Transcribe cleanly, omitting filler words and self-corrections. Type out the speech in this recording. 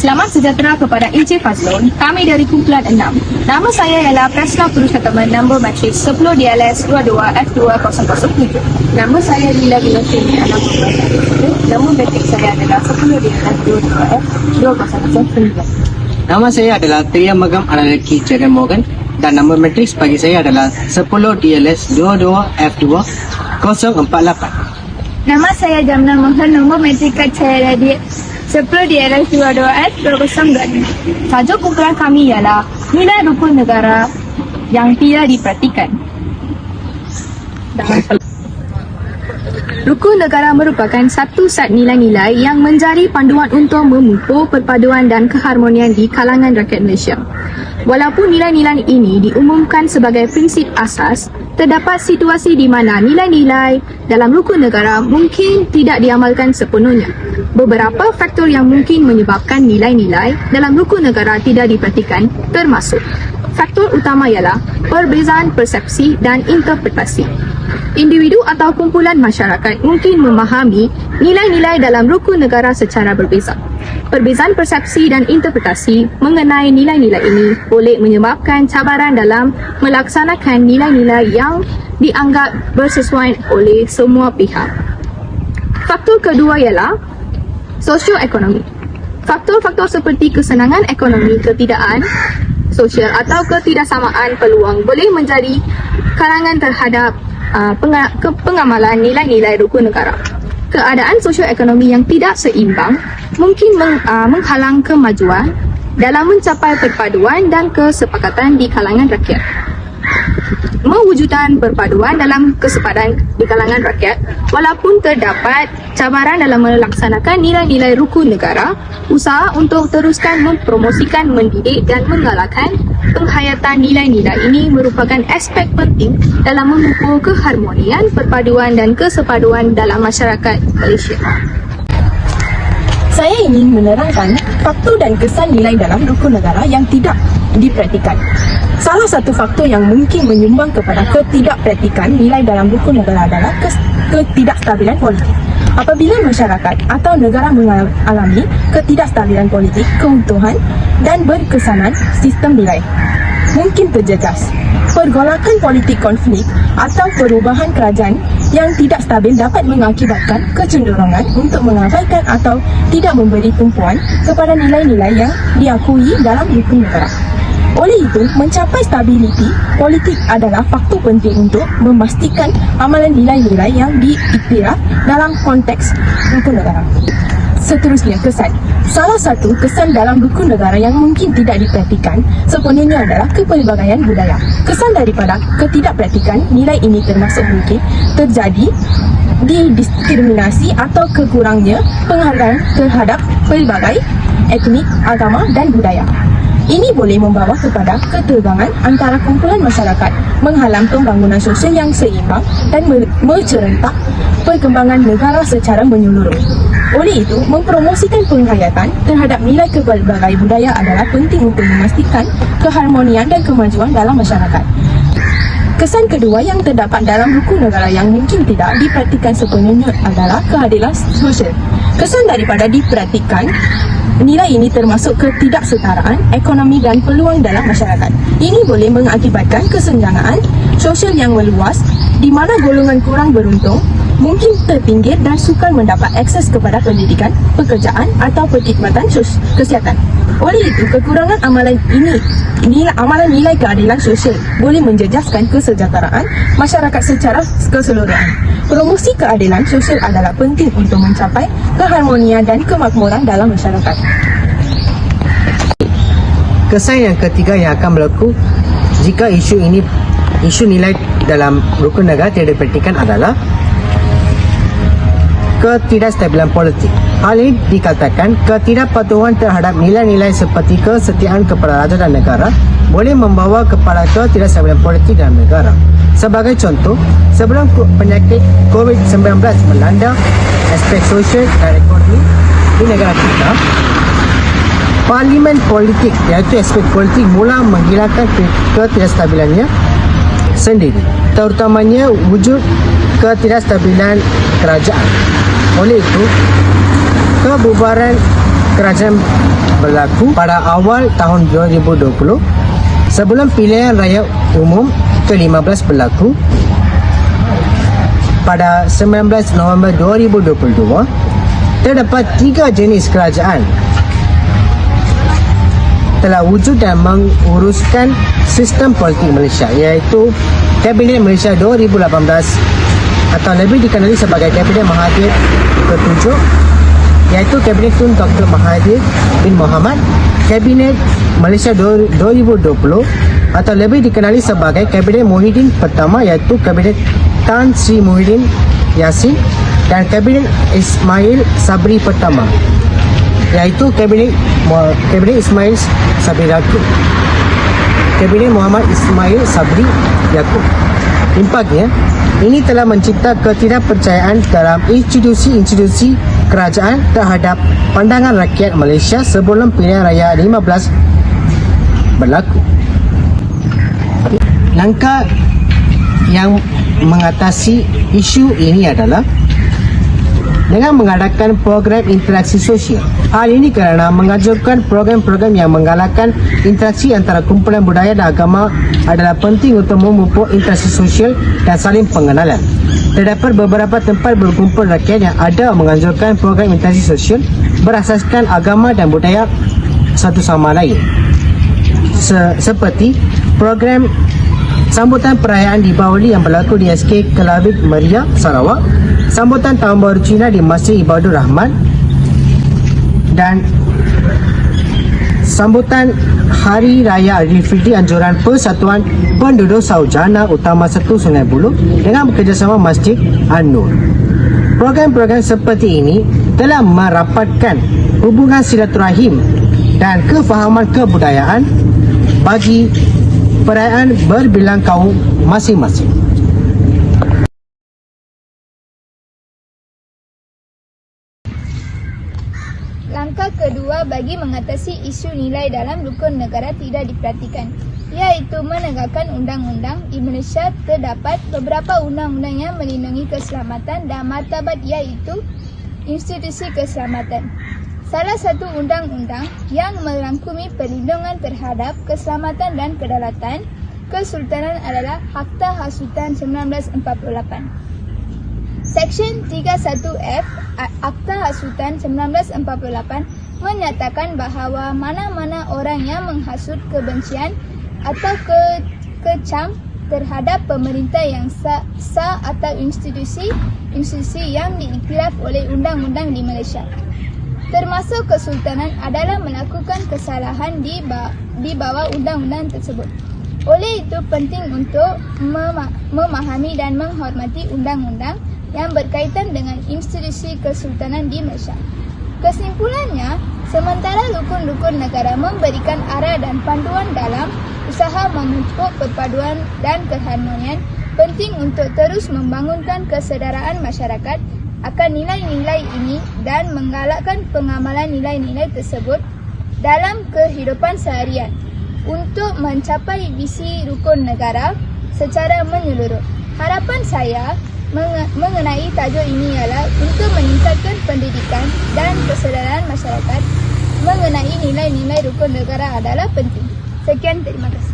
Selamat sejahtera kepada Encik Fazlun. Kami dari kumpulan 6. Nama saya ialah Presna Purushottam, nombor matrik 10 DLS 22 F2007. Nama saya Lila Binotini, anak nombor matrik saya adalah 10 DLS 22 F2009. Nama saya adalah Tria Magam Analaki Jaren Morgan dan nombor matriks bagi saya adalah 10 DLS 22 F2048. Nama saya Jamna Mohan, nombor matrik saya adalah 10 DLS 22 F2009. Tajuk kumpulan kami ialah nilai rukun negara yang tidak diperhatikan. Rukun negara merupakan satu set nilai-nilai yang menjadi panduan untuk memupuk perpaduan dan keharmonian di kalangan rakyat Malaysia. Walaupun nilai-nilai ini diumumkan sebagai prinsip asas, terdapat situasi di mana nilai-nilai dalam rukun negara mungkin tidak diamalkan sepenuhnya. Beberapa faktor yang mungkin menyebabkan nilai-nilai dalam rukun negara tidak diperhatikan termasuk faktor utama ialah perbezaan persepsi dan interpretasi. Individu atau kumpulan masyarakat mungkin memahami nilai-nilai dalam rukun negara secara berbeza. Perbezaan persepsi dan interpretasi mengenai nilai-nilai ini boleh menyebabkan cabaran dalam melaksanakan nilai-nilai yang dianggap bersesuaian oleh semua pihak. Faktor kedua ialah sosioekonomi. Faktor-faktor seperti kesenangan ekonomi, ketidakadaan sosial atau ketidaksamaan peluang boleh menjadi kalangan terhadap pengamalan nilai-nilai rukun negara. Keadaan sosioekonomi yang tidak seimbang mungkin menghalang kemajuan dalam mencapai perpaduan dan kesepakatan di kalangan rakyat. Mewujudkan perpaduan dalam kesempatan di kalangan rakyat, walaupun terdapat cabaran dalam melaksanakan nilai-nilai rukun negara, usaha untuk teruskan mempromosikan, mendidik dan menggalakkan penghayatan nilai-nilai ini merupakan aspek penting dalam memupuk keharmonian, perpaduan dan kesepaduan dalam masyarakat Malaysia. Saya ingin menerangkan faktor dan kesan nilai dalam rukun negara yang tidak dipraktikan. Salah satu faktor yang mungkin menyumbang kepada ketidakpraktikan nilai dalam rukun negara adalah ketidakstabilan politik. Apabila masyarakat atau negara mengalami ketidakstabilan politik, keutuhan dan berkesanan sistem nilai mungkin terjejas. Pergolakan politik konflik atau perubahan kerajaan yang tidak stabil dapat mengakibatkan kecenderungan untuk mengabaikan atau tidak memberi tumpuan kepada nilai-nilai yang diakui dalam rukun negara. Oleh itu, mencapai stabiliti politik adalah faktor penting untuk memastikan amalan nilai-nilai yang diiktiraf dalam konteks rukun negara. Seterusnya, kesan. Salah satu kesan dalam rukun negara yang mungkin tidak diperhatikan sepenuhnya adalah kepelbagaian budaya. Kesan daripada ketidakpraktikan nilai ini termasuk mungkin terjadi di diskriminasi atau kekurangnya penghargaan terhadap pelbagai etnik, agama dan budaya. Ini boleh membawa kepada ketegangan antara kumpulan masyarakat, menghalang pembangunan sosial yang seimbang dan mencerentak perkembangan negara secara menyeluruh. Oleh itu, mempromosikan penghayatan terhadap nilai pelbagai budaya adalah penting untuk memastikan keharmonian dan kemajuan dalam masyarakat. Kesan kedua yang terdapat dalam rukun negara yang mungkin tidak diperhatikan sepenuhnya adalah keadilan sosial. Kesan daripada diperhatikan nilai ini termasuk ketidaksetaraan ekonomi dan peluang dalam masyarakat. Ini boleh mengakibatkan kesenjangan sosial yang meluas di mana golongan kurang beruntung mungkin terpinggir dan sukar mendapat akses kepada pendidikan, pekerjaan atau perkhidmatan kesihatan. Oleh itu, kekurangan amalan nilai keadilan sosial boleh menjejaskan kesejahteraan masyarakat secara keseluruhan. Promosi keadilan sosial adalah penting untuk mencapai keharmonian dan kemakmuran dalam masyarakat. Kesan yang ketiga yang akan berlaku jika isu nilai dalam rukun negara tidak diperhatikan adalah ketidakstabilan politik. Hal ini dikatakan ketidakpatuhan terhadap nilai-nilai seperti kesetiaan kepada raja dan negara boleh membawa kepada ketidakstabilan politik dalam negara. Sebagai contoh, sebelum penyakit COVID-19 melanda aspek sosial dan ekonomi di negara kita, parlimen politik iaitu aspek politik mula menghilangkan ketidakstabilannya sendiri, terutamanya wujud ketidakstabilan kerajaan. Oleh itu, kebubaran kerajaan berlaku pada awal tahun 2020 sebelum pilihan raya umum ke-15 berlaku pada 19 November 2022. Terdapat 3 jenis kerajaan telah wujud dan menguruskan sistem politik Malaysia, iaitu Kabinet Malaysia 2018 atau lebih dikenali sebagai Kabinet Mahathir ke-7, iaitu Kabinet Tun Dr. Mahathir bin Mohamad, Kabinet Malaysia 2020 atau lebih dikenali sebagai Kabinet Muhyiddin pertama, iaitu Kabinet Tan Sri Muhyiddin Yassin, dan Kabinet Ismail Sabri pertama, iaitu Kabinet Ismail Sabri Yaakob. Kabinet Muhammad Ismail Sabri Yaakob. Impaknya, ini telah mencipta ketidakpercayaan dalam institusi-institusi kerajaan terhadap pandangan rakyat Malaysia sebelum pilihan raya 15 berlaku. Langkah yang mengatasi isu ini adalah dengan mengadakan program interaksi sosial. Hal ini kerana menganjurkan program-program yang menggalakkan interaksi antara kumpulan budaya dan agama adalah penting untuk memupuk interaksi sosial dan saling pengenalan. Terdapat beberapa tempat berkumpul rakyat yang ada menganjurkan program interaksi sosial berasaskan agama dan budaya satu sama lain. Seperti program sambutan perayaan Deepawali yang berlaku di SK Kelabit Meriah, Sarawak, sambutan Tahun Baru Cina di Masjid Ibadur Rahman, dan sambutan Hari Raya Aidilfitri anjuran Persatuan Penduduk Saujana Utama 1 Sungai Buloh dengan bekerjasama Masjid An-Nur. Program-program seperti ini telah merapatkan hubungan silaturahim dan kefahaman kebudayaan bagi perayaan berbilang kaum masing-masing. Langkah kedua bagi mengatasi isu nilai dalam rukun negara tidak diperhatikan, iaitu menegakkan undang-undang. Di Malaysia terdapat beberapa undang-undang yang melindungi keselamatan dan martabat, iaitu institusi keselamatan. Salah satu undang-undang yang merangkumi perlindungan terhadap keselamatan dan kedaulatan Kesultanan adalah Akta Hasutan 1948. Seksyen 31F Akta Hasutan 1948 menyatakan bahawa mana-mana orang yang menghasut kebencian atau kecam terhadap pemerintah yang sah atau institusi yang diiktiraf oleh undang-undang di Malaysia, termasuk Kesultanan, adalah melakukan kesalahan di bawah undang-undang tersebut. Oleh itu, penting untuk memahami dan menghormati undang-undang yang berkaitan dengan institusi Kesultanan di Malaysia. Kesimpulannya, sementara rukun-rukun negara memberikan arah dan panduan dalam usaha memupuk perpaduan dan keharmonian, penting untuk terus membangunkan kesedaraan masyarakat akan nilai-nilai ini dan menggalakkan pengamalan nilai-nilai tersebut dalam kehidupan seharian untuk mencapai visi rukun negara secara menyeluruh. Harapan saya mengenai tajuk ini ialah untuk meningkatkan pendidikan dan kesedaran masyarakat mengenai nilai-nilai rukun negara adalah penting. Sekian, terima kasih.